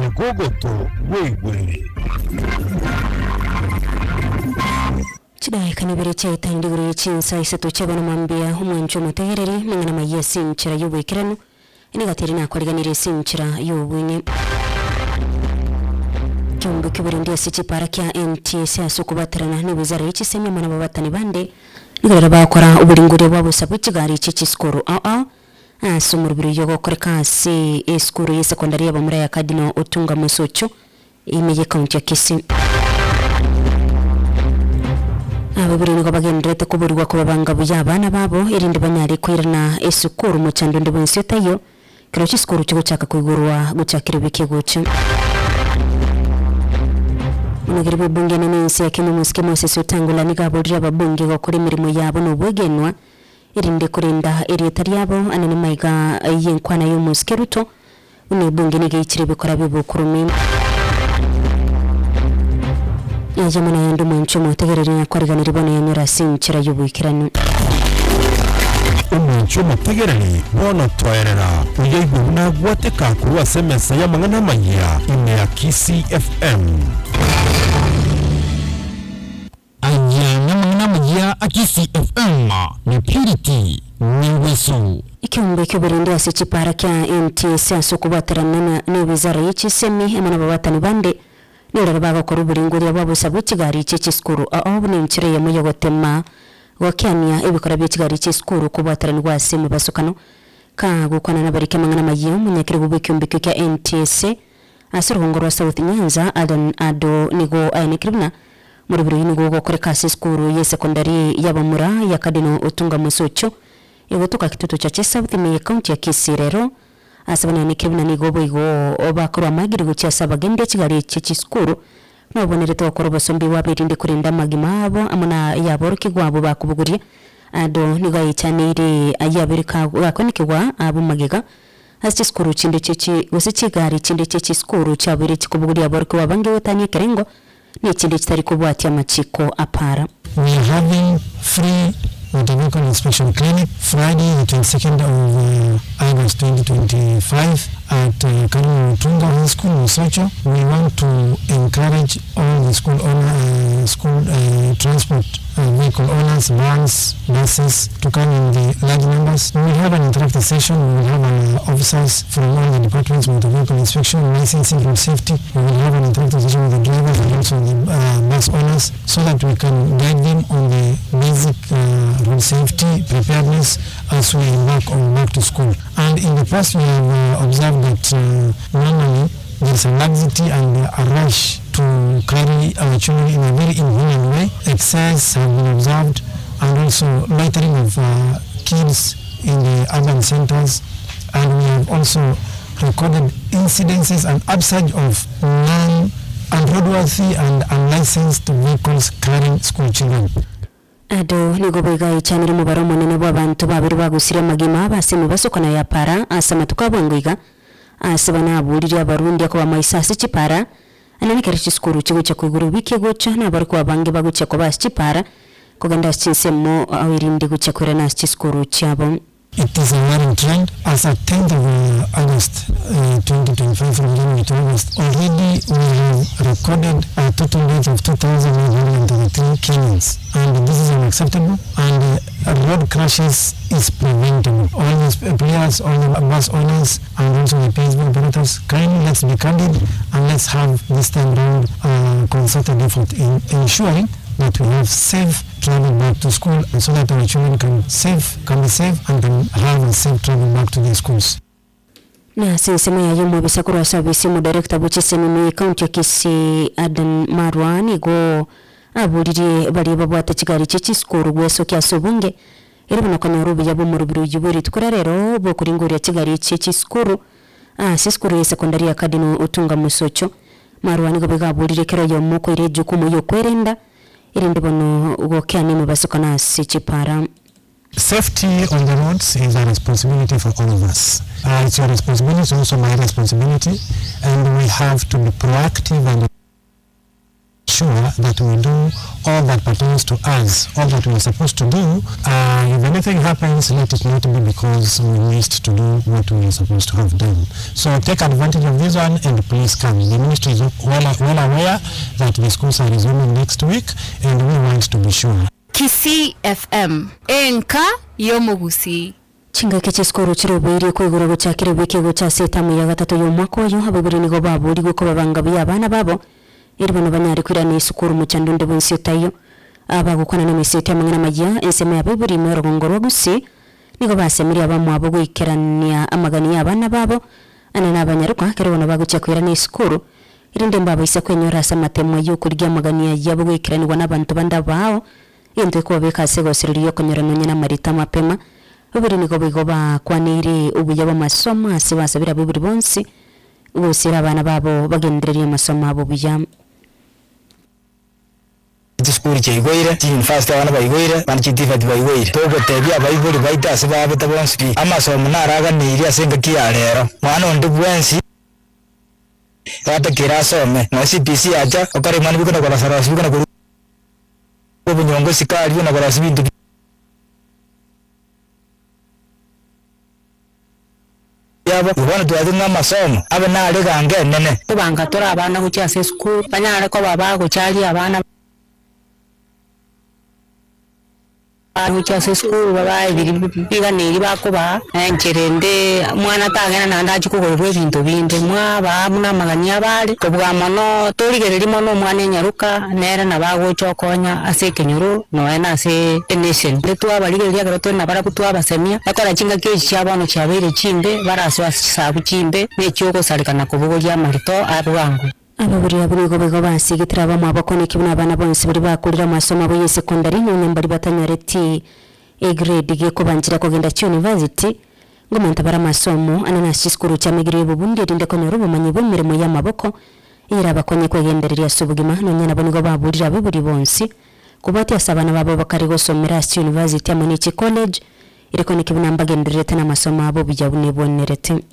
Gogoto wewe Chidai kanibere chaita ndiguri chinsa isato chabana mambia umwancho mutegereri mingana mayesi nchira y'ubwikirano inigateri nakoliganire sinchira y'ubwinye Kyombo kiburundi asichi para kya NTS asukubatarana ni wizara y'ikisemi mana babatani bande nigarara bakora uburingure bwabo sabukigari iki skoro asumurubiro yo gukoreka si skoro ya secondary ya bamura ya Kadino utunga musocho imeye county ya KISII ababiri ngo bagendrete kuburwa ko babanga buyabana babo irinde banyari kwirana esukuru mu cyando ndibonse tayo kiro cy'skuru cyo gucaka kwigurwa gucakira bikeguca Munagiri bunge na nensi ya kimu musike Moses utangula nigaburira ababunge gukora imirimo yabo n'ubwegenwa irinde kurinda erietari yabo anani maiga yenkwana yo musike ruto unibunge nigikire bikora bibukurumi Yajamana yandu mwancho mutegereri nakoriganira ibona yanyura sinchira y'ubwikirano Umwancho mutegereri bono toerera uyibuna gwateka kuwa semesa ya Amang'Ana Amayia ine ya KISII FM Amang'Ana Amayia KISII FM ni purity Nyangweso Ikiumbe kiburundi asichi para kya NTS asukubatarana ni wizara y'ikisemi amana babatani bande nirara bagakora uburinguri bwabo sabukigari iki skuru aho bunimchire yamuyogotema wakyania ibikora by'ikigari iki skuru kubatarana rwase mu basukano ka gukwana nabarike Amang'Ana Amayia munyakire bubikyumbe kya NTS asirungorwa South Nyanza Ado nigo ayinikribna muri biro yinigo gukoreka skuru ye secondary yabamura ya Kadino utunga musocho igotoka kituto cha South me county ya KISII rero asabana nikribna nigo boigo obakora magiri gucya sabagende kigari iki skuru nobonere to bakora basombi wabirinde kurinda magima abo amana yaboroke gwabo bakubuguriye Ado nigaye cyane ire ayabirika bakonikwa abo magega hasi skuru chinde chichi wose kigari chinde chichi skuru cyabire kikubuguriye aboroke wabange wotanye kerengo ni chinde kitari kubwati amachiko apara We are having free motor vehicle inspection clinic Friday the 22nd of August 2025 at Kadino Utunga High School in Socho. We want to encourage all the school transport vehicle owners, vans, buses to come in the large numbers. We will have an interactive session. We will have officers from all the departments, motor vehicle inspection, licensing, road safety. We will have an interactive session with the drivers and also the bus owners so that we can guide them on the basic road safety preparedness as we embark on back to school. And in the past we have observed that normally there is a laxity and a rush to carry our children in a very inhuman way. Excess have been observed and also loitering of kids in the urban centers, and we have also recorded incidences and upsurge of non-roadworthy and unlicensed vehicles carrying school children. Ado nigoboga ichanire mubaro munene bw'abantu babiri bagusire magima basemu basokana ya para asama tukabwanguiga asabana aburiri abarundi ko bamaisasi chipara anani karichi skuru chigo cha kwiguru bike gocha na bariko abange bagucha ko bashipara kuganda chinsemo awirinde gucha kwera skuru cyabo. It is a worrying trend. As at 10th of August 2025 from January to August, already we have recorded a total death of 2,133 Kenyans, and this is unacceptable, and road crashes is preventable. All these players, all the bus owners and also the PSB operators, kindly let's be candid and let's have this time round concerted effort in ensuring that we have safe travel back to school so that our children can be safe and can have a safe travel back to their schools. Na sensema ya yumo bisakuru service mu director buchisemi mu county ya KISII Adan Marwan go aburiri bari babwata kigari ciki skuru gweso kya sobunge irabona ko narubi yabo mu rubiro yiburi tukora rero bo kuringura kigari ciki skuru skuru ya secondary ya Kadino utunga musocho Marwan go bigaburire kero yo muko ireje kumu yo kwerenda irinde bono ugokyane mu basokana sichipara. Safety on the roads is a responsibility for all of us. It's your responsibility, it's also my responsibility, and we have to be proactive and sure that we do all that pertains to us, all that we are supposed to do. If anything happens, let it not be because we missed to do what we are supposed to have done. So take advantage of this one and please come. The ministry is well aware that the schools are resuming next week and we want to be sure. KISII FM enka yomugusi chinga kichiskoro chirobiri kwigura guchakira wiki gucha setamu ya gatatu y'umwaka uyu ababiri nigo baburi guko babanga byabana babo iribano banyari kwirana isukuru mu chandunde bonse tayo abagukwana na mesete Amang'Ana Amayia ensema ya babiri merongoro gusi nigo basemiri abamu abo gwikerania amagani y'abana babo anana abanyaruka kerona baguchakwirana isukuru irinde mbaba isa kwenyora samatemo y'ukurya amagani yabo gwikiranirwa n'abantu banda bao yende ko beka sego siririyo konyerano nyina marita mapema babiri nigo bigoba kwanire ubuya b'amasomo asibasabira babiri bonsi ubusira abana babo bagendereriye amasomo abo buya school chegoire university abana bayigoire banchitifati bayigoire togo tebya abayigori baita sibabe tabonski amasomo naraga niri asenga kiyarero mwana ndi bwensi ata kirasome na CPC aja okari mani bikona kwa sarasi bikona kwa bunyongo sikali na kwa bintu yabo ubona tuwaze n'amasomo abana arega ngenene tubanga tora abana ku cyase school banyare ko baba ko cyari abana Ucha school baba biga neri bakoba encherende mwana tagena nanda chikuko bwebintu binde mwaba muna maganya bali kobwa mano torigereri mano mwana nyaruka nera nabago chokonya ase kenyuru no ena ase nation letu abaligeria garoto na bara kutu abasemia akora chinga kechi abano chabere chimbe baraswa sabu chimbe nechoko salikana kubugoria marito abwangu ababuri aburigo bego basigitira bamwe abakone kibuna abana bonse bari bakurira amasomo abo y'sekondari n'unyambari batanyareti grade geko banjira kugenda cyo university ngomenta bara masomo anana shiskuru cha migire bubundi rinde ko nyorubo manyi bo mirimo y'amaboko ira bakonye kwegenderera subugima n'onyana bonigo baburira ababuri bonse kubati asabana babo bakari gosomera university amanichi college iriko nikibuna mbagenderera tena masomo abo bijabune bonerete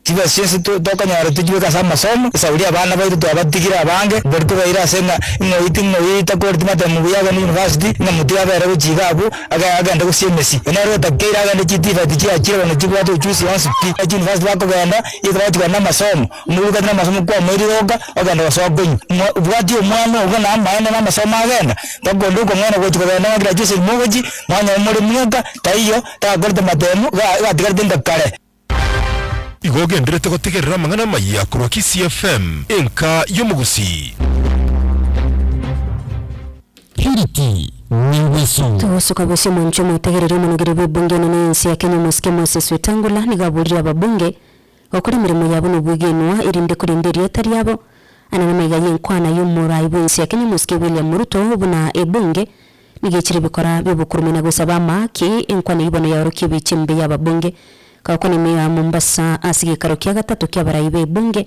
tiba sisi toka nyara tujiwe kasa masomo sauri abana baitu abatigira abange berko baira senga ngoita ko timata mubuyaga ni university na mutiya bere ujigabu aga ndo kusemesi enero takira aga nditifa tikia chira no jibwa to choose once pi university bako ganda yitwa na masomo mubuga na masomo kwa mwiri roga aga ndo so gwenyu bwati umwana uga na maana na masomo agenda tago ndo mwana ko chiko na graduation mugoji mwanya muri mwaka taiyo ta gorda matemu ga tigarde kare igogenderete gutegerera Amang'Ana Amayia kurwa KISII FM enka yomugusi Hiriki Nyangweso tuwasuka bose mu ncho mutegerere munugire bubunge n'ensi ya Kenya Mosque Moses Wetangula nigaburira ababunge bakora imirimo yabo n'ubwigenwa irinde kurindira yatari yabo ananamega yenkwana y'umurayi b'ensi ya Kenya Mosque William Ruto buna ebunge nigekire bikora bibukurumena gusaba maki enkwana yibona yaruki bikimbe y'ababunge kakoni meya Mombasa asige karokia gatatu kya barayi b'ebunge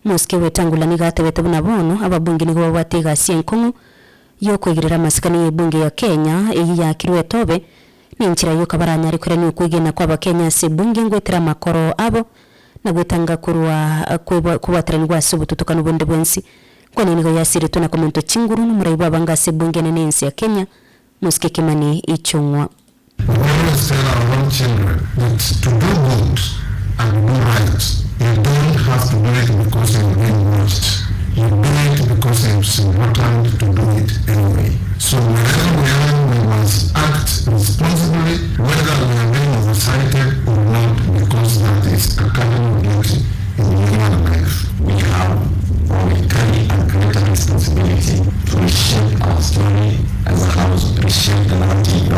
Mosque Wetangula nigatebete buna bono ababunge nigo batega sienkongo yo kwegirira masikani y'ebunge ya Kenya eyi yakirwe tobe ninchira yo kabaranya ariko ni kwigena kwa Kenya sebunge ngwetera makoro abo nagwetanga kurwa kubatrangwa subututuka n'ubundi bwensi kwa nigo yasire tuna komento chinguru n'umurayi babanga sebunge n'ensi ya Kenya Mosque Kimani ichungwa. We always tell our own children that to do good and do right, you don't have to do it because you're being watched. You do it because it's important to do it anyway. So wherever we are, we must act responsibly, whether we are being oversighted or not, because that is a cardinal duty in human life. We have or we carry a greater responsibility to reshape our story as a house, reshape the narrative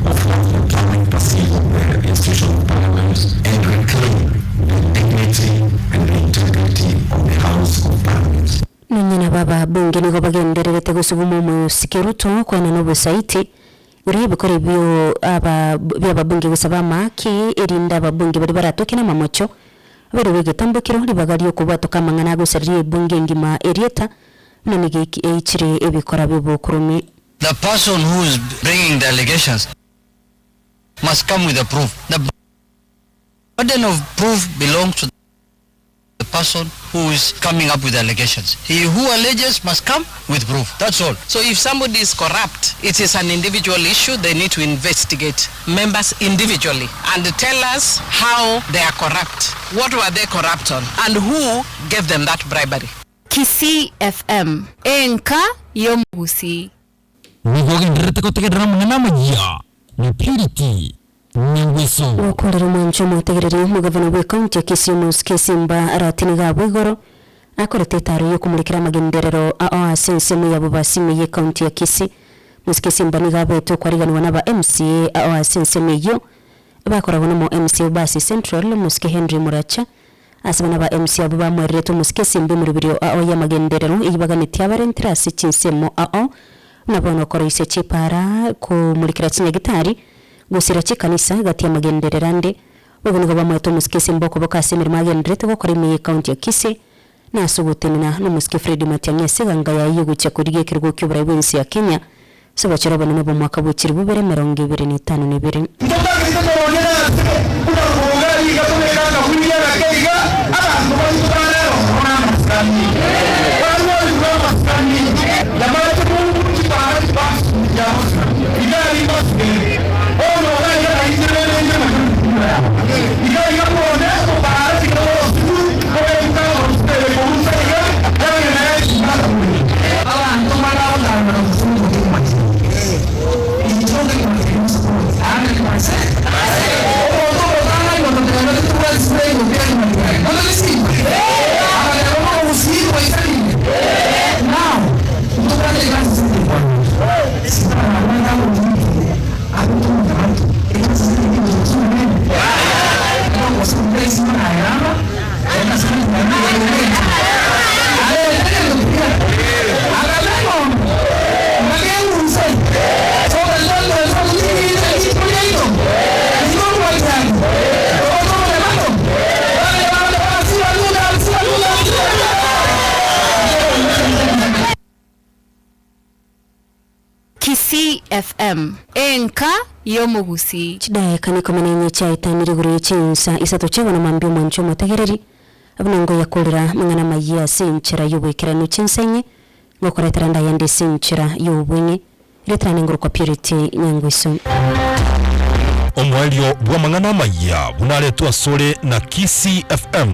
of what the public perceive of the institution of parliament, and reclaim the dignity and the integrity of the house of parliament. Nyina baba bunge nigo bagendererete gusubumu mu Sikiruto kwa nanobo saiti uribe kore bio ababunge gusaba maki erinda ababunge bari baratoke na mamocho bari wegetambukiro ribagari okubatoka Amang'Ana gusarire bunge ngima erieta nanige eichire ebikora bibukurumi. The person who is bringing the allegations must come with a proof. The burden of proof belongs to the person who is coming up with allegations. He who alleges must come with proof. That's all. So if somebody is corrupt, it is an individual issue. They need to investigate members individually and tell us how they are corrupt. What were they corrupt on? And who gave them that bribery? KISII FM. Enka yomugusi. Nigogenderete kotegera Amang'ana Amayia. Ni purity. Nyangweso. Wakorera mwanjo mutegereri mugavana wa kaunti ya KISII Musikessimba aratiniga bwigoro akorete taro yo kumurikira magenderero asensemu yabo basimiye kaunti ya KISII Musikessimba nigabeto kwariganwa n'aba MCA asensemu yo bakoragona mu MCA basi Central Musike Henry Muracha asabana ba MCA abo bamwereto Musikessimba mu rubiro ya magenderero ibaganiti abarentrasi kinsemo nabona korise chipara kumurikira kinyagitari gusira kikanisa gati ya magendererande baboneka bamweto Musikessimba ko bakasemira magenderete ko kuri mu county ya KISII nasugutenina no Musike Fred Matiang'i seganga yayigo cyakuriye kirgo cy'uburayi bw'insi ya Kenya sobachira bana nabo mwaka bukiri bubere 2052 KISII FM. Enka yomugusi. Chidaye kaniko manenye chaitaniri guru yichinsa isato chabona mambio mwancho mutegereri abunango yakolera Amang'ana Amayia sinchira yubwekera nuchinsenye ngokoretera ndayende sinchira yubwenye retrane nguru kwa purity Nyangweso. Omwelio bwa Amang'ana Amayia bunaletwa sole na KISII FM.